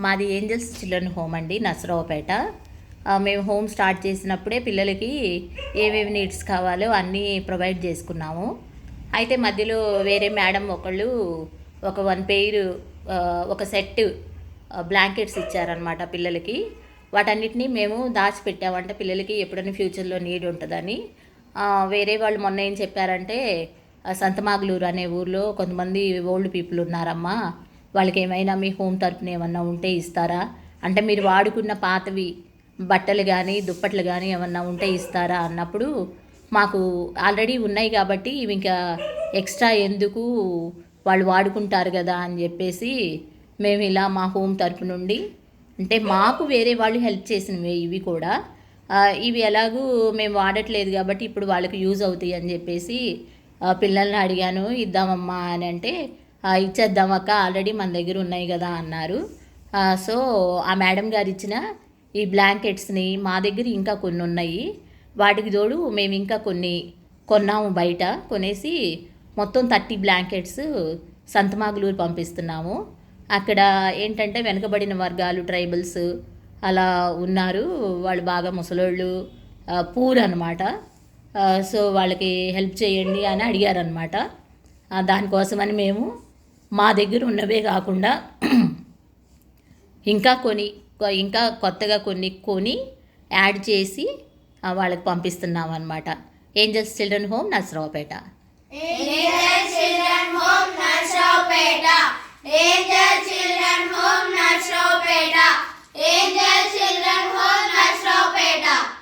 మాది angels children home అండి, నసరావుపేట. మేము హోమ్ స్టార్ట్ చేసినప్పుడే పిల్లలకి ఏవేవి నీడ్స్ కావాలో అన్నీ ప్రొవైడ్ చేసుకున్నాము. అయితే మధ్యలో వేరే మేడం ఒకళ్ళు ఒక 1 పెయిర్ ఒక సెట్ బ్లాంకెట్స్ ఇచ్చారనమాట పిల్లలకి. వాటన్నిటినీ మేము దాచిపెట్టామంటే పిల్లలకి ఎప్పుడైనా ఫ్యూచర్లో నీడ్ ఉంటుందని. వేరే వాళ్ళు మొన్న ఏం చెప్పారంటే, సంతమాగులూరు అనే ఊర్లో కొంతమంది ఓల్డ్ పీపుల్ ఉన్నారమ్మా, వాళ్ళకి ఏమైనా మీ హోమ్ తరపున ఏమన్నా ఉంటే ఇస్తారా, అంటే మీరు వాడుకున్న పాతవి బట్టలు కానీ దుప్పట్లు కానీ ఏమన్నా ఉంటే ఇస్తారా అన్నప్పుడు, మాకు ఆల్రెడీ ఉన్నాయి కాబట్టి ఇవి ఇంకా ఎక్స్ట్రా ఎందుకు, వాళ్ళు వాడుకుంటారు కదా అని చెప్పేసి మేము ఇలా మా హోమ్ తరపు నుండి, అంటే మాకు వేరే వాళ్ళు హెల్ప్ చేసినవి ఇవి కూడా, ఇవి ఎలాగూ మేము వాడట్లేదు కాబట్టి ఇప్పుడు వాళ్ళకి యూజ్ అవుతాయి అని చెప్పేసి పిల్లల్ని అడిగాను, ఇద్దామమ్మా అని అంటే, ఇచ్చేద్దామక్క ఆల్రెడీ మన దగ్గర ఉన్నాయి కదా అన్నారు. సో ఆ మేడం గారు ఇచ్చిన ఈ బ్లాంకెట్స్ని మా దగ్గర ఇంకా కొన్ని ఉన్నాయి, వాటికి తోడు మేము ఇంకా కొన్ని కొన్నాము బయట, కొనేసి మొత్తం 30 బ్లాంకెట్స్ సంతమాగులూరు పంపిస్తున్నాము. అక్కడ ఏంటంటే వెనుకబడిన వర్గాలు, ట్రైబల్స్ అలా ఉన్నారు, వాళ్ళు బాగా ముసలోళ్ళు, పూర్ అనమాట. సో వాళ్ళకి హెల్ప్ చేయండి అని అడిగారనమాట. దానికోసమని మేము మా దగ్గర ఉన్నవే కాకుండా ఇంకా కొత్తగా కొన్ని కొని యాడ్ చేసి వాళ్ళకి పంపిస్తున్నాం అనమాట. Angels children home, Narasaraopet. Angel children home, Narasaraopet. Angel children home, Narasaraopet. Angel children home, Narasaraopet.